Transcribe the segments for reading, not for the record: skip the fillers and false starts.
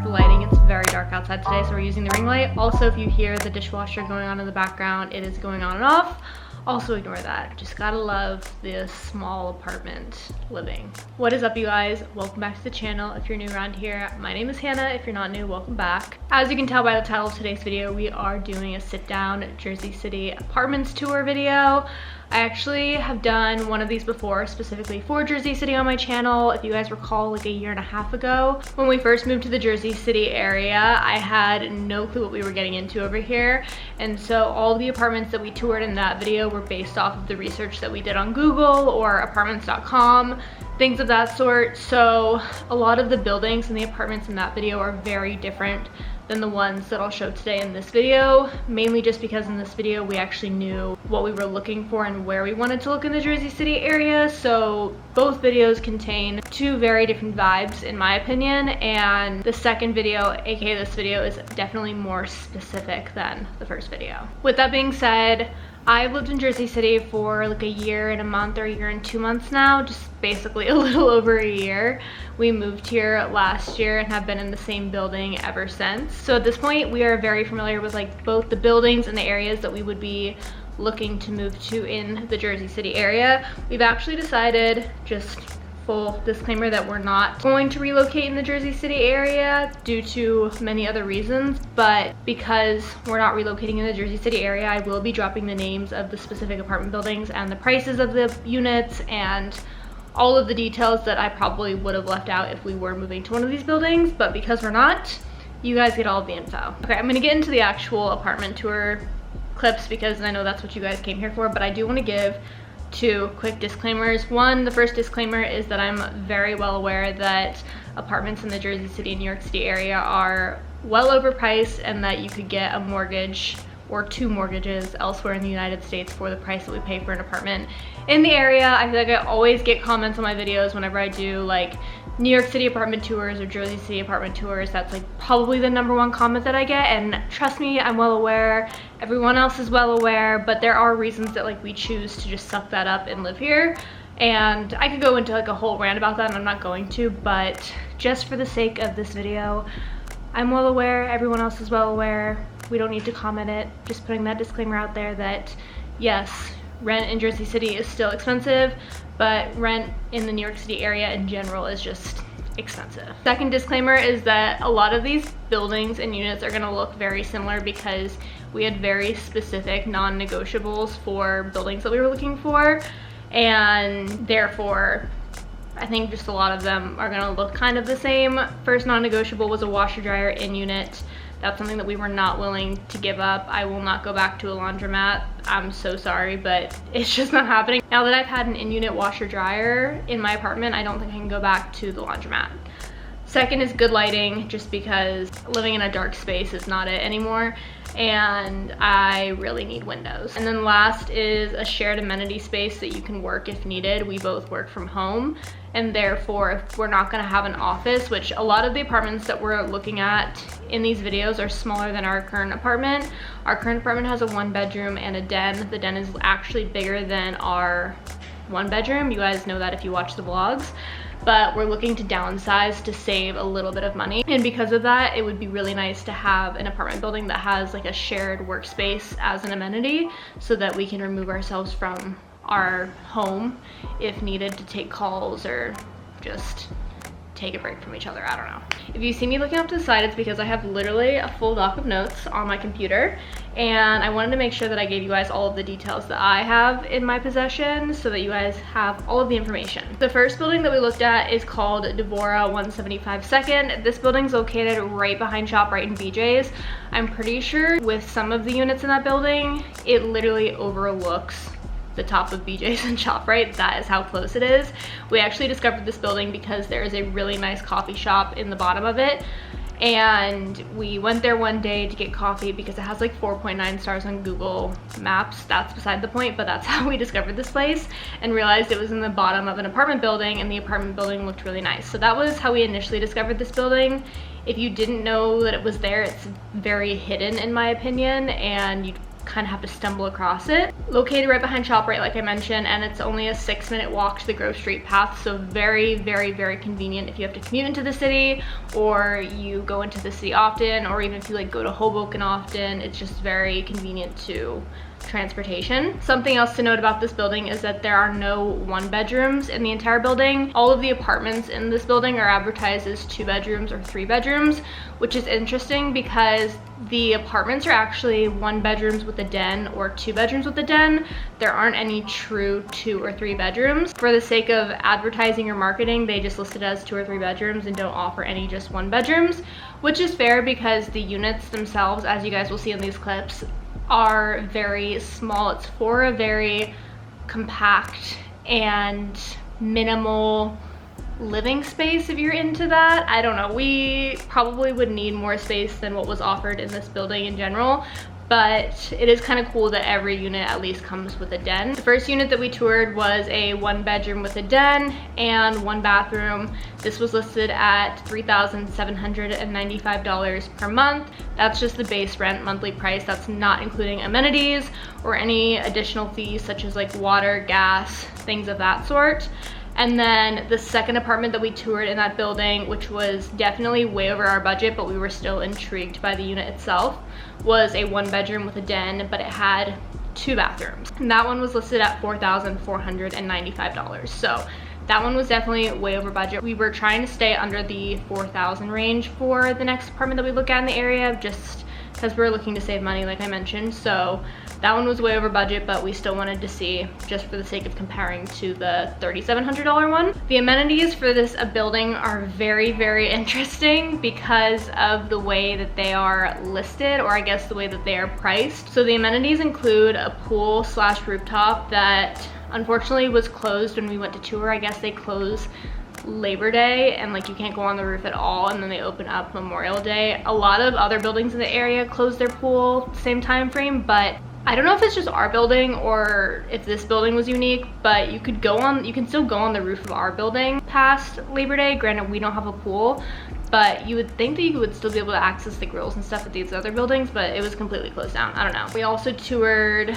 the lighting. It's very dark outside today, so we're using the ring light. Also, if you hear the dishwasher going on in the background, it is going on and off. Also ignore that. Just gotta love this small apartment living. What is up, you guys? Welcome back to the channel. If you're new around here, my name is Hannah. If you're not new, welcome back. As you can tell by the title of today's video, we are doing a sit-down Jersey City apartments tour video. I actually have done one of these before, specifically for Jersey City on my channel. If you guys recall, like a year and a half ago, when we first moved to the Jersey City area, I had no clue what we were getting into over here. And so all of the apartments that we toured in that video were based off of the research that we did on Google or apartments.com, things of that sort. So a lot of the buildings and the apartments in that video are very different than the ones that I'll show today in this video, mainly just because in this video we actually knew what we were looking for and where we wanted to look in the Jersey City area. So both videos contain two very different vibes in my opinion, and the second video, aka this video, is definitely more specific than the first video. With that being said, I've lived in Jersey City for like a year and a month or a year and 2 months now, just basically a little over a year. We moved here last year and have been in the same building ever since. So at this point, we are very familiar with like both the buildings and the areas that we would be looking to move to in the Jersey City area. We've actually decided, just full disclaimer, that we're not going to relocate in the Jersey City area due to many other reasons, but because we're not relocating in the Jersey City area, I will be dropping the names of the specific apartment buildings and the prices of the units and all of the details that I probably would have left out if we were moving to one of these buildings. But because we're not, you guys get all of the info. Okay, I'm gonna get into the actual apartment tour clips because I know that's what you guys came here for, but I do want to give two quick disclaimers. One, the first disclaimer is that I'm very well aware that apartments in the Jersey City and New York City area are well overpriced and that you could get a mortgage or two mortgages elsewhere in the United States for the price that we pay for an apartment in the area. I feel like I always get comments on my videos whenever I do like New York City apartment tours or Jersey City apartment tours. That's like probably the #1 comment that I get, and trust me, I'm well aware. Everyone else is well aware, but there are reasons that like we choose to just suck that up and live here. And I could go into like a whole rant about that, and I'm not going to, but just for the sake of this video, I'm well aware, everyone else is well aware. We don't need to comment it. Just putting that disclaimer out there that yes, rent in Jersey City is still expensive, but rent in the New York City area in general is just expensive. Second disclaimer is that a lot of these buildings and units are gonna look very similar because we had very specific non-negotiables for buildings that we were looking for, and therefore I think just a lot of them are gonna look kind of the same. First non-negotiable was a washer dryer in unit. That's something that we were not willing to give up. I will not go back to a laundromat. I'm so sorry, but it's just not happening. Now that I've had an in-unit washer dryer in my apartment, I don't think I can go back to the laundromat. Second is good lighting, just because living in a dark space is not it anymore, and I really need windows. And then last is a shared amenity space that you can work if needed. We both work from home, and therefore if we're not gonna have an office, which a lot of the apartments that we're looking at in these videos are smaller than our current apartment. Our current apartment has a 1-bedroom and a den. The den is actually bigger than our 1-bedroom. You guys know that if you watch the vlogs. But we're looking to downsize to save a little bit of money. And because of that, it would be really nice to have an apartment building that has like a shared workspace as an amenity so that we can remove ourselves from our home if needed to take calls or just take a break from each other. I don't know. If you see me looking up to the side, it's because I have literally a full doc of notes on my computer, and I wanted to make sure that I gave you guys all of the details that I have in my possession so that you guys have all of the information. The first building that we looked at is called Devora 175 2nd. This building's located right behind ShopRite and BJ's. I'm pretty sure with some of the units in that building, it literally overlooks the top of BJ's and ShopRite. That is how close it is. We actually discovered this building because there is a really nice coffee shop in the bottom of it, and we went there one day to get coffee because it has like 4.9 stars on Google Maps. That's beside the point, but that's how we discovered this place and realized it was in the bottom of an apartment building, and the apartment building looked really nice. So that was how we initially discovered this building. If you didn't know that it was there, it's very hidden in my opinion, and you kind of have to stumble across it. Located right behind ShopRite, like I mentioned, and it's only a 6-minute walk to the Grove Street path, so very, very, very convenient if you have to commute into the city, or you go into the city often, or even if you like go to Hoboken often. It's just very convenient to transportation. Something else to note about this building is that there are no 1-bedrooms in the entire building. All of the apartments in this building are advertised as 2 bedrooms or 3 bedrooms, which is interesting because the apartments are actually 1 bedrooms with a den or 2 bedrooms with a den. There aren't any true 2 or 3 bedrooms. For the sake of advertising or marketing, they just list it as 2 or 3 bedrooms and don't offer any just 1 bedrooms, which is fair because the units themselves, as you guys will see in these clips, are very small. It's for a very compact and minimal living space if you're into that. I don't know, we probably would need more space than what was offered in this building in general, but it is kind of cool that every unit at least comes with a den. The first unit that we toured was a 1-bedroom with a den and 1 bathroom. This was listed at $3,795 per month. That's just the base rent monthly price. That's not including amenities or any additional fees such as like water, gas, things of that sort. And then the second apartment that we toured in that building, which was definitely way over our budget, but we were still intrigued by the unit itself, was a 1-bedroom with a den, but it had 2 bathrooms. And that one was listed at $4,495. So that one was definitely way over budget. We were trying to stay under the $4,000 range for the next apartment that we look at in the area, just because we're looking to save money, like I mentioned. So that one was way over budget, but we still wanted to see, just for the sake of comparing to the $3,700 one. The amenities for this building are very, very interesting because of the way that they are listed, or I guess the way that they are priced. So the amenities include a pool / rooftop that unfortunately was closed when we went to tour. I guess they close Labor Day and like you can't go on the roof at all, and then they open up Memorial Day. A lot of other buildings in the area close their pool same time frame, but I don't know if it's just our building or if this building was unique, but you can still go on the roof of our building past Labor Day. Granted, we don't have a pool, but you would think that you would still be able to access the grills and stuff at these other buildings, but it was completely closed down. I don't know. We also toured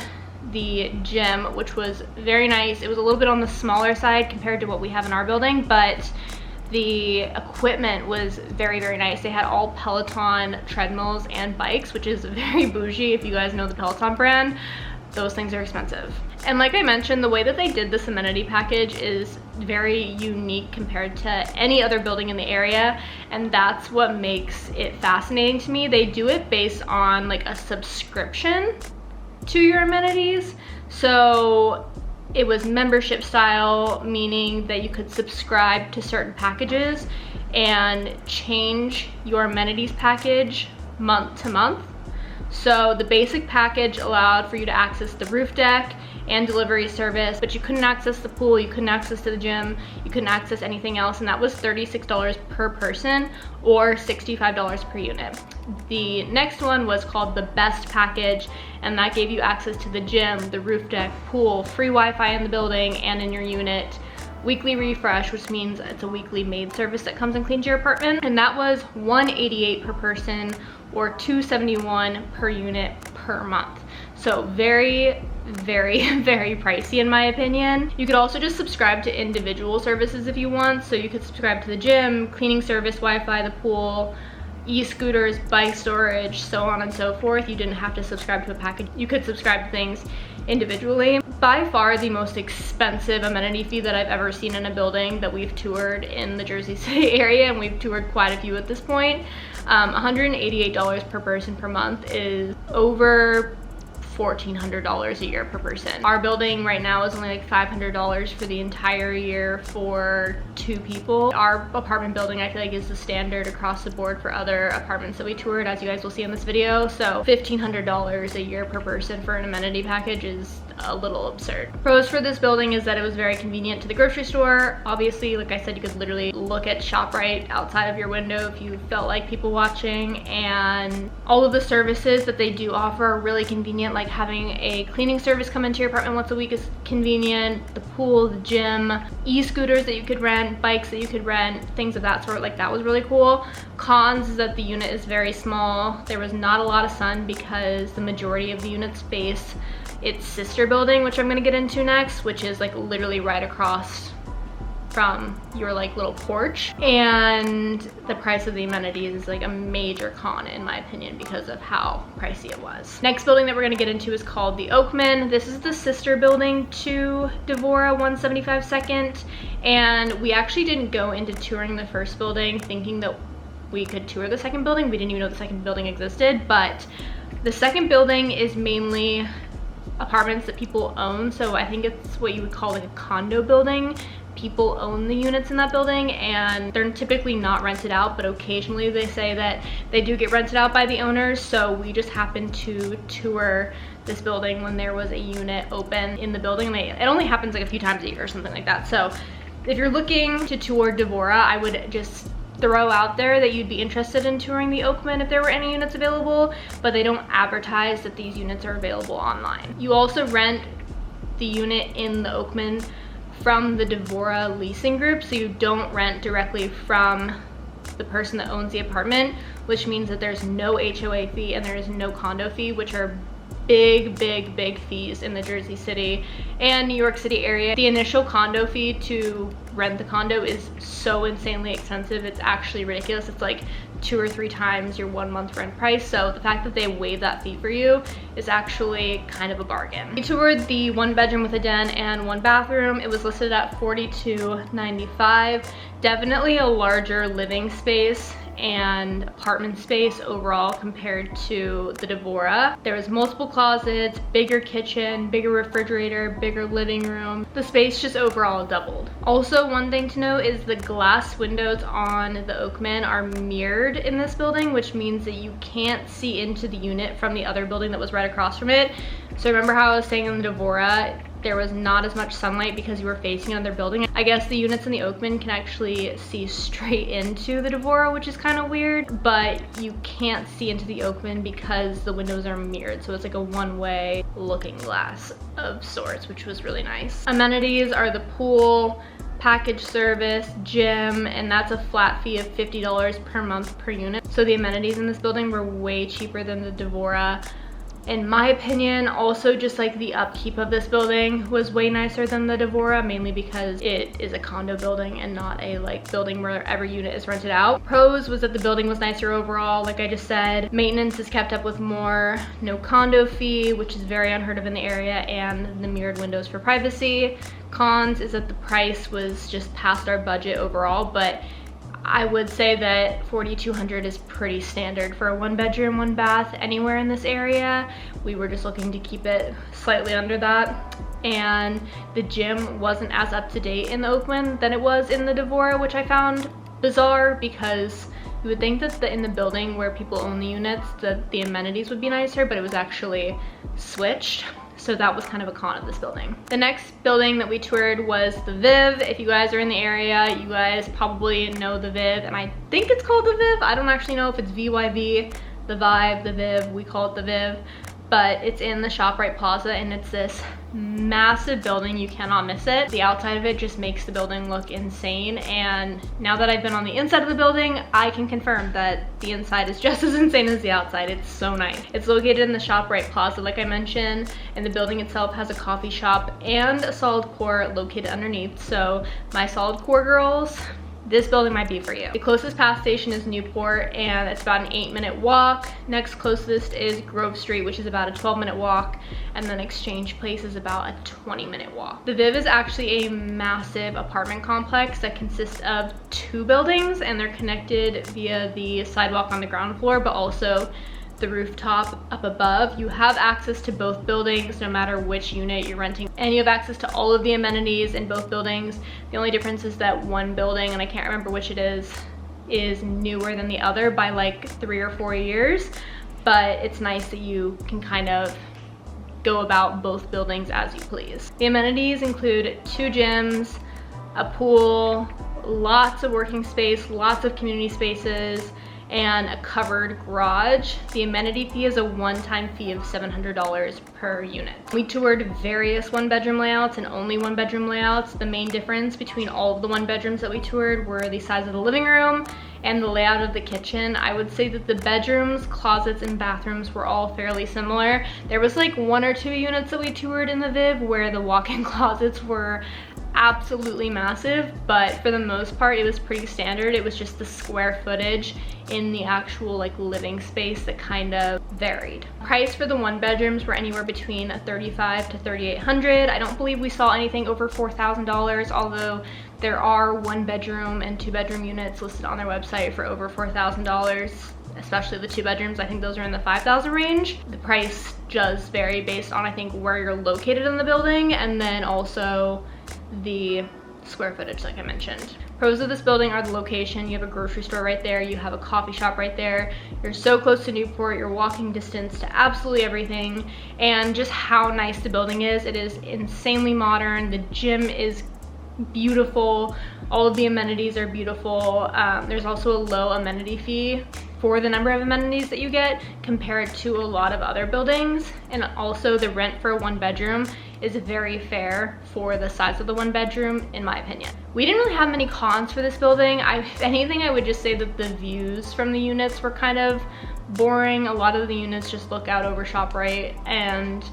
the gym, which was very nice. It was a little bit on the smaller side compared to what we have in our building, but the equipment was very, very nice. They had all Peloton treadmills and bikes, which is very bougie if you guys know the Peloton brand. Those things are expensive. And like I mentioned, the way that they did this amenity package is very unique compared to any other building in the area, and that's what makes it fascinating to me. They do it based on like a subscription to your amenities. So it was membership style, meaning that you could subscribe to certain packages and change your amenities package month to month. So the basic package allowed for you to access the roof deck and delivery service, but you couldn't access the pool, you couldn't access to the gym, you couldn't access anything else, and that was $36 per person or $65 per unit. The next one was called the best package, and that gave you access to the gym, the roof deck, pool, free Wi-Fi in the building and in your unit, weekly refresh, which means it's a weekly maid service that comes and cleans your apartment, and that was $188 per person or $271 per unit per month. So very, very, very pricey in my opinion. You could also just subscribe to individual services if you want. So you could subscribe to the gym, cleaning service, Wi-Fi, the pool, e-scooters, bike storage, so on and so forth. You didn't have to subscribe to a package. You could subscribe to things individually. By far the most expensive amenity fee that I've ever seen in a building that we've toured in the Jersey City area, and we've toured quite a few at this point. $188 per person per month is over $1,400 a year per person. Our building right now is only like $500 for the entire year for 2 people. Our apartment building, I feel like, is the standard across the board for other apartments that we toured, as you guys will see in this video. So $1,500 a year per person for an amenity package is a little absurd. Pros for this building is that it was very convenient to the grocery store. Obviously, like I said, you could literally look at ShopRite outside of your window if you felt like people watching, and all of the services that they do offer are really convenient. Like having a cleaning service come into your apartment once a week is convenient. The pool, the gym, e-scooters that you could rent, bikes that you could rent, things of that sort. Like that was really cool. Cons is that the unit is very small. There was not a lot of sun because the majority of the units face its sister building, which I'm gonna get into next, which is like literally right across from your like little porch. And the price of the amenities is like a major con in my opinion because of how pricey it was. Next building that we're gonna get into is called the Oakman. This is the sister building to Devora 175 2nd, and we actually didn't go into touring the first building thinking that we could tour the second building. We didn't even know the second building existed, but the second building is mainly apartments that people own. So I think it's what you would call like a condo building. People own the units in that building and they're typically not rented out, but occasionally they say that they do get rented out by the owners. So we just happened to tour this building when there was a unit open in the building. It only happens like a few times a year or something like that. So if you're looking to tour Devora, I would just throw out there that you'd be interested in touring the Oakman if there were any units available, but they don't advertise that these units are available online. You also rent the unit in the Oakman from the Devora leasing group, so you don't rent directly from the person that owns the apartment, which means that there's no HOA fee and there is no condo fee, which are big fees in the Jersey City and New York City area. The initial condo fee to rent the condo is so insanely expensive, it's actually ridiculous. It's like 2 or 3 times your 1 month rent price. So the fact that they waive that fee for you is actually kind of a bargain. We toured the 1 bedroom with a den and 1 bathroom. It was listed at $42.95. Definitely a larger living space and apartment space overall compared to the Devora. There was multiple closets, bigger kitchen, bigger refrigerator, bigger living room. The space just overall doubled. Also, one thing to note is the glass windows on the Oakman are mirrored in this building, which means that you can't see into the unit from the other building that was right across from it. So remember how I was saying in the Devora, there was not as much sunlight because you were facing another building. I guess the units in the Oakman can actually see straight into the Devora, which is kind of weird, but you can't see into the Oakman because the windows are mirrored. So it's like a one-way looking glass of sorts, which was really nice. Amenities are the pool, package service, gym, and that's a flat fee of $50 per month per unit. So the amenities in this building were way cheaper than the Devora. In my opinion, also just like the upkeep of this building was way nicer than the Devora, mainly because it is a condo building and not a like building where every unit is rented out. Pros was that the building was nicer overall, like I just said. Maintenance is kept up with more, no condo fee, which is very unheard of in the area, and the mirrored windows for privacy. Cons is that the price was just past our budget overall, but I would say that $4,200 is pretty standard for a 1 bedroom, 1 bath anywhere in this area. We were just looking to keep it slightly under that. And the gym wasn't as up to date in the Oakman than it was in the Devora, which I found bizarre because you would think that in the building where people own the units that the amenities would be nicer, but it was actually switched. So that was kind of a con of this building. The next building that we toured was the Viv. If you guys are in the area, you guys probably know the Viv, and I think it's called the Viv. I don't actually know if it's VYV, the Vibe, the Viv, we call it the Viv, but it's in the ShopRite Plaza and it's this massive building. You cannot miss it. The outside of it just makes the building look insane, and now that I've been on the inside of the building, I can confirm that the inside is just as insane as the outside. It's so nice. It's located in the ShopRite Plaza, like I mentioned, and the building itself has a coffee shop and a solid core located underneath. So my solid core girls, this building might be for you. The closest pass station is Newport and it's about an 8-minute walk. Next closest is Grove Street, which is about a 12-minute walk, and then Exchange Place is about a 20-minute walk. The Viv is actually a massive apartment complex that consists of 2 buildings, and they're connected via the sidewalk on the ground floor, but also the rooftop up above. You have access to both buildings no matter which unit you're renting, and you have access to all of the amenities in both buildings. The only difference is that one building, and I can't remember which it is newer than the other by like 3 or 4 years, but it's nice that you can kind of go about both buildings as you please. The amenities include 2 gyms, a pool, lots of working space, lots of community spaces, and a covered garage. The amenity fee is a one-time fee of $700 per unit. We toured various 1-bedroom layouts and only 1-bedroom layouts. The main difference between all of the 1-bedrooms that we toured were the size of the living room and the layout of the kitchen. I would say that the bedrooms, closets, and bathrooms were all fairly similar. There was like 1 or 2 units that we toured in the Viv where the walk-in closets were absolutely massive, but for the most part it was pretty standard. It was just the square footage in the actual like living space that kind of varied. Price for the 1-bedrooms were anywhere between $3,500 to $3,800. I don't believe we saw anything over $4,000, although there are 1-bedroom and 2-bedroom units listed on their website for over $4,000. Especially the 2 bedrooms. I think those are in the $5,000 range. The price does vary based on, I think, where you're located in the building, and then also the square footage, like I mentioned. Pros of this building are the location. You have a grocery store right there, you have a coffee shop right there, you're so close to Newport, you're walking distance to absolutely everything, and just how nice the building is. It is insanely modern. The gym is beautiful. All of the amenities are beautiful. There's also a low amenity fee for the number of amenities that you get compared to a lot of other buildings, and also the rent for a 1-bedroom is very fair for the size of the 1-bedroom, in my opinion. We didn't really have many cons for this building. If anything, I would just say that the views from the units were kind of boring. A lot of the units just look out over ShopRite, and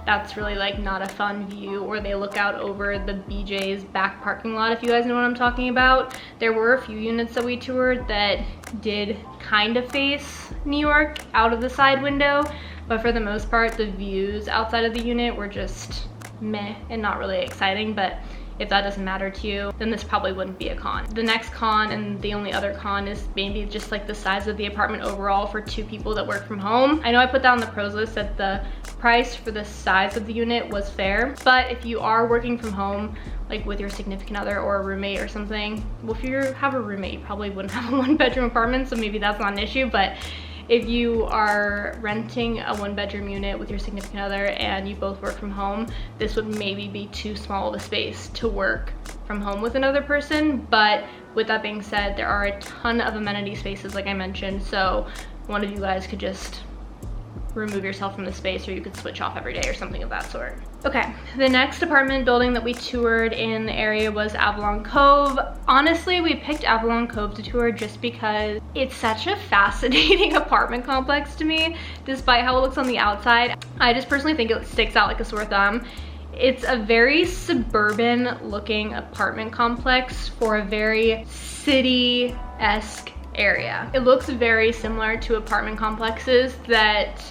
that's really like not a fun view, or they look out over the BJ's back parking lot, if you guys know what I'm talking about. There were a few units that we toured that did kind of face New York out of the side window, but for the most part the views outside of the unit were just meh and not really exciting. But if that doesn't matter to you, then this probably wouldn't be a con. The next con, and the only other con, is maybe just like the size of the apartment overall for 2 people that work from home. I know I put that on the pros list that the price for the size of the unit was fair, but if you are working from home, like with your significant other or a roommate or something, well, if you have a roommate, you probably wouldn't have a 1-bedroom apartment, so maybe that's not an issue. But if you are renting a 1-bedroom unit with your significant other and you both work from home, this would maybe be too small of a space to work from home with another person. But with that being said, there are a ton of amenity spaces, like I mentioned, so one of you guys could just remove yourself from the space, or you could switch off every day or something of that sort. Okay, the next apartment building that we toured in the area was Avalon Cove. Honestly, we picked Avalon Cove to tour just because it's such a fascinating apartment complex to me, despite how it looks on the outside. I just personally think it sticks out like a sore thumb. It's a very suburban looking apartment complex for a very city-esque area. It looks very similar to apartment complexes that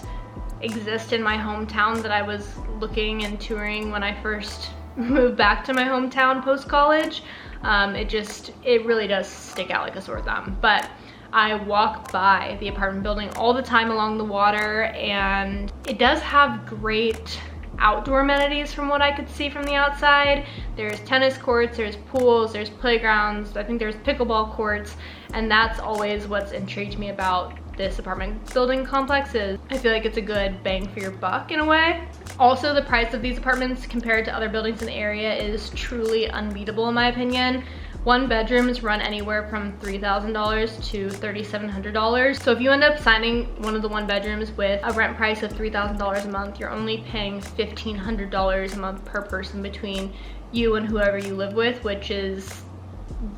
exist in my hometown that I was looking and touring when I first moved back to my hometown post-college. It really does stick out like a sore thumb. But I walk by the apartment building all the time along the water, and it does have great outdoor amenities from what I could see from the outside. There's tennis courts, there's pools, there's playgrounds, I think there's pickleball courts, and that's always what's intrigued me about this apartment building complex. Is I feel like it's a good bang for your buck in a way. Also, the price of these apartments compared to other buildings in the area is truly unbeatable in my opinion. 1-bedrooms run anywhere from $3,000 to $3,700. So if you end up signing one of the 1-bedrooms with a rent price of $3,000 a month, you're only paying $1,500 a month per person between you and whoever you live with, which is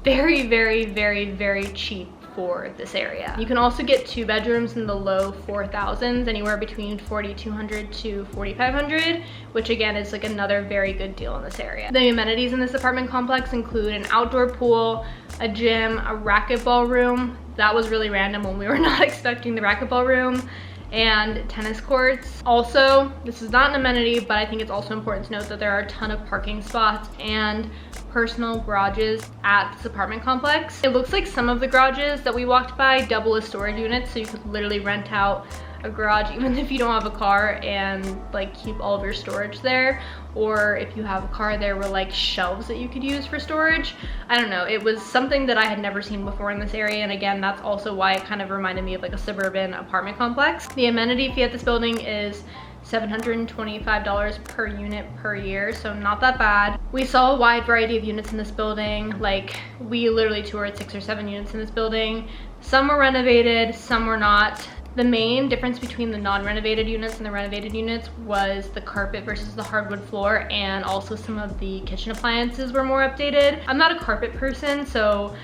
very, very, very, very cheap for this area. You can also get 2 bedrooms in the low 4,000s, anywhere between $4,200 to $4,500, which again is like another very good deal in this area. The amenities in this apartment complex include an outdoor pool, a gym, a racquetball room. That was really random when we were not expecting the racquetball room, and tennis courts. Also, this is not an amenity, but I think it's also important to note that there are a ton of parking spots and personal garages at this apartment complex. It looks like some of the garages that we walked by double as storage units, so you could literally rent out a garage even if you don't have a car and like keep all of your storage there. Or if you have a car, there were like shelves that you could use for storage. I don't know, it was something that I had never seen before in this area, and again, that's also why it kind of reminded me of like a suburban apartment complex. The amenity fee at this building is $725 per unit per year, so not that bad. We saw a wide variety of units in this building. Like, we literally toured 6 or 7 units in this building. Some were renovated, some were not. The main difference between the non-renovated units and the renovated units was the carpet versus the hardwood floor, and also some of the kitchen appliances were more updated. I'm not a carpet person, so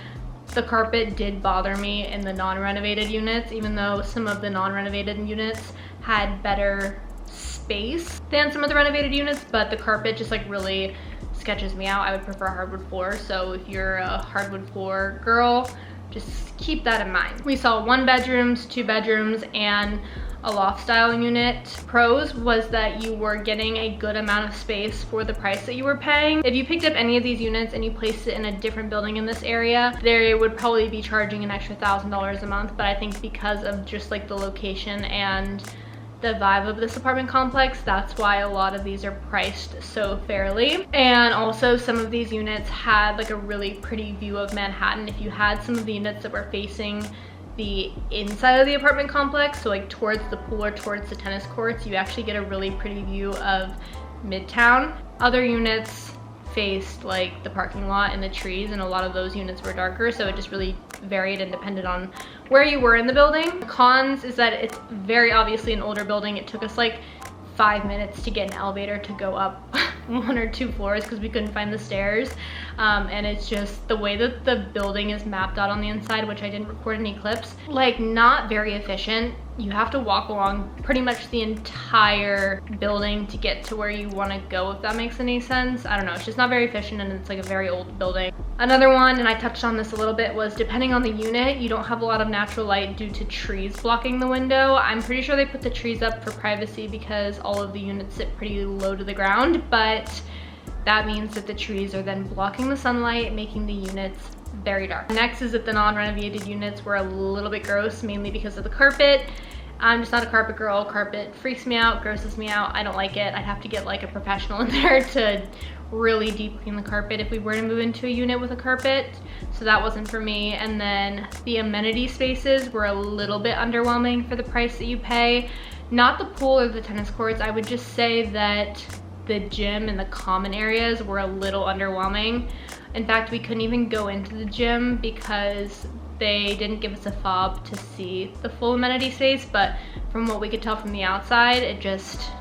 the carpet did bother me in the non-renovated units, even though some of the non-renovated units had better space than some of the renovated units, but the carpet just like really sketches me out. I would prefer hardwood floor, so if you're a hardwood floor girl, just keep that in mind. We saw 1 bedrooms, 2 bedrooms, and a loft style unit. Pros was that you were getting a good amount of space for the price that you were paying. If you picked up any of these units and you placed it in a different building in this area, they would probably be charging an extra $1,000 a month, but I think because of just like the location and the vibe of this apartment complex, that's why a lot of these are priced so fairly. And also some of these units had like a really pretty view of Manhattan. If you had some of the units that were facing the inside of the apartment complex, so like towards the pool or towards the tennis courts, you actually get a really pretty view of Midtown. Other units faced like the parking lot and the trees, and a lot of those units were darker, so it just really varied and depended on where you were in the building. The cons is that it's very obviously an older building. It took us like 5 minutes to get an elevator to go up 1 or 2 floors because we couldn't find the stairs. And it's just the way that the building is mapped out on the inside, which I didn't record any clips, like not very efficient. You have to walk along pretty much the entire building to get to where you want to go, if that makes any sense. I don't know, it's just not very efficient, and it's like a very old building. Another one, and I touched on this a little bit, was depending on the unit, you don't have a lot of natural light due to trees blocking the window. I'm pretty sure they put the trees up for privacy because all of the units sit pretty low to the ground, but that means that the trees are then blocking the sunlight, making the units very dark. Next is that the non-renovated units were a little bit gross, mainly because of the carpet. I'm just not a carpet girl. Carpet freaks me out, grosses me out. I don't like it. I'd have to get like a professional in there to really deep clean the carpet if we were to move into a unit with a carpet, so that wasn't for me. And then the amenity spaces were a little bit underwhelming for the price that you pay. Not the pool or the tennis courts. I would just say that the gym and the common areas were a little underwhelming. In fact, we couldn't even go into the gym because they didn't give us a fob to see the full amenity space, but from what we could tell from the outside, it just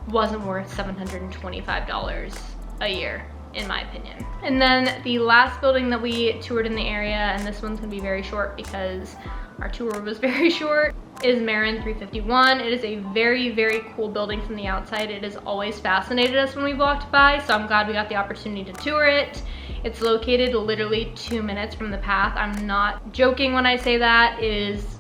wasn't worth $725 a year, in my opinion. And then the last building that we toured in the area, and this one's gonna be very short because our tour was very short, is Marin 351. It is a very, very cool building from the outside. It has always fascinated us when we walked by, so I'm glad we got the opportunity to tour it. It's located literally 2 minutes from the path. I'm not joking when I say that. It is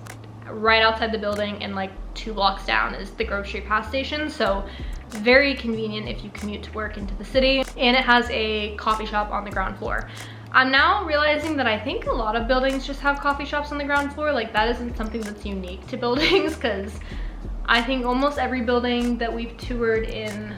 right outside the building, and like 2 blocks down is the Grove Street Pass Station, so very convenient if you commute to work into the city. And it has a coffee shop on the ground floor. I'm now realizing that I think a lot of buildings just have coffee shops on the ground floor. Like, that isn't something that's unique to buildings, because I think almost every building that we've toured in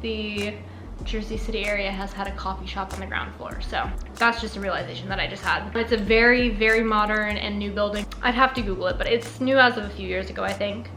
the Jersey City area has had a coffee shop on the ground floor. So that's just a realization that I just had. It's a very, very modern and new building. I'd have to Google it, but it's new as of a few years ago, I think.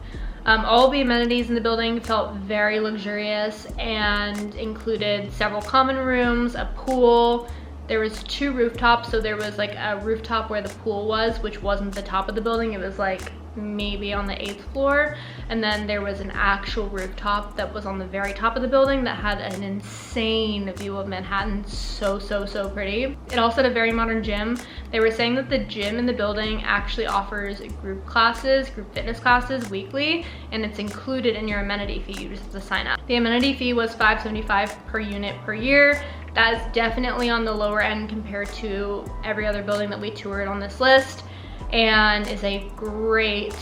All the amenities in the building felt very luxurious and included several common rooms, a pool. There was 2 rooftops, so there was like a rooftop where the pool was, which wasn't the top of the building. It was like maybe on the 8th floor. And then there was an actual rooftop that was on the very top of the building that had an insane view of Manhattan. So, so, so pretty. It also had a very modern gym. They were saying that the gym in the building actually offers group classes, group fitness classes weekly, and it's included in your amenity fee. You just have to sign up. The amenity fee was $575 per unit per year. That is definitely on the lower end compared to every other building that we toured on this list, and is a great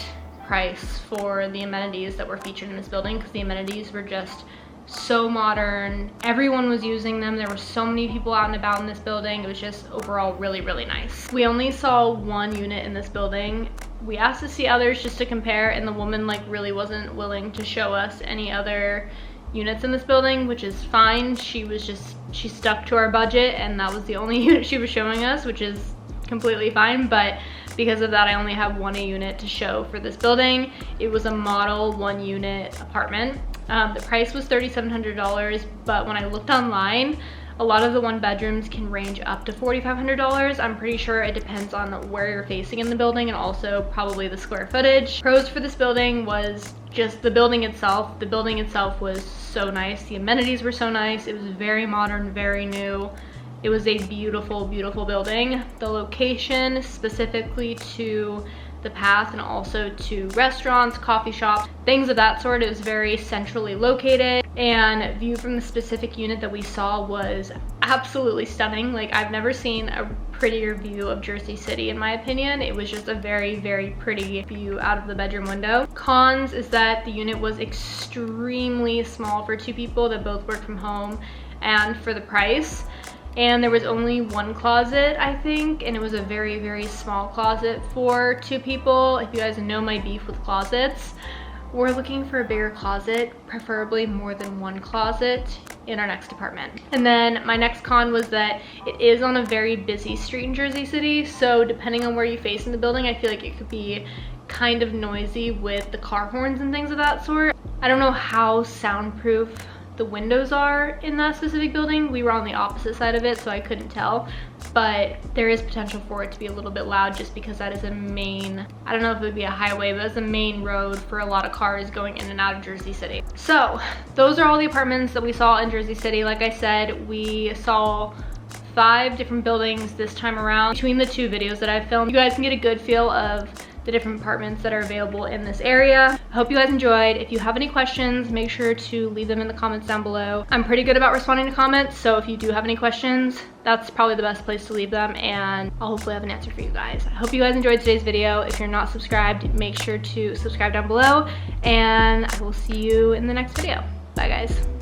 price for the amenities that were featured in this building, because the amenities were just so modern. Everyone was using them. There were so many people out and about in this building. It was just overall really, really nice. We only saw 1 unit in this building. We asked to see others just to compare, and the woman like really wasn't willing to show us any other units in this building, which is fine. She stuck to our budget, and that was the only unit she was showing us, which is completely fine. But because of that, I only have 1 unit to show for this building. It was a model 1 unit apartment. The price was $3,700, but when I looked online, a lot of the 1-bedrooms can range up to $4,500. I'm pretty sure it depends on where you're facing in the building and also probably the square footage. Pros for this building was just the building itself. The building itself was so nice. The amenities were so nice. It was very modern, very new. It was a beautiful, beautiful building. The location specifically to the path and also to restaurants, coffee shops, things of that sort. It was very centrally located, and view from the specific unit that we saw was absolutely stunning. Like, I've never seen a prettier view of Jersey City, in my opinion. It was just a very, very pretty view out of the bedroom window. Cons is that the unit was extremely small for 2 people that both work from home and for the price. And there was only 1 closet, I think, and it was a very, very small closet for 2 people. If you guys know my beef with closets, we're looking for a bigger closet, preferably more than 1 closet in our next apartment. And then my next con was that it is on a very busy street in Jersey City, so depending on where you face in the building, I feel like it could be kind of noisy with the car horns and things of that sort. I don't know how soundproof the windows are in that specific building. We were on the opposite side of it, so I couldn't tell, but there is potential for it to be a little bit loud just because that is a main, I don't know if it would be a highway, but it's a main road for a lot of cars going in and out of Jersey City. So those are all the apartments that we saw in Jersey City. Like I said, we saw 5 different buildings this time around between the 2 videos that I filmed. You guys can get a good feel of the different apartments that are available in this area. I hope you guys enjoyed. If you have any questions, make sure to leave them in the comments down below. I'm pretty good about responding to comments, so if you do have any questions, that's probably the best place to leave them, and I'll hopefully have an answer for you guys. I hope you guys enjoyed today's video. If you're not subscribed, make sure to subscribe down below, and I will see you in the next video. Bye guys.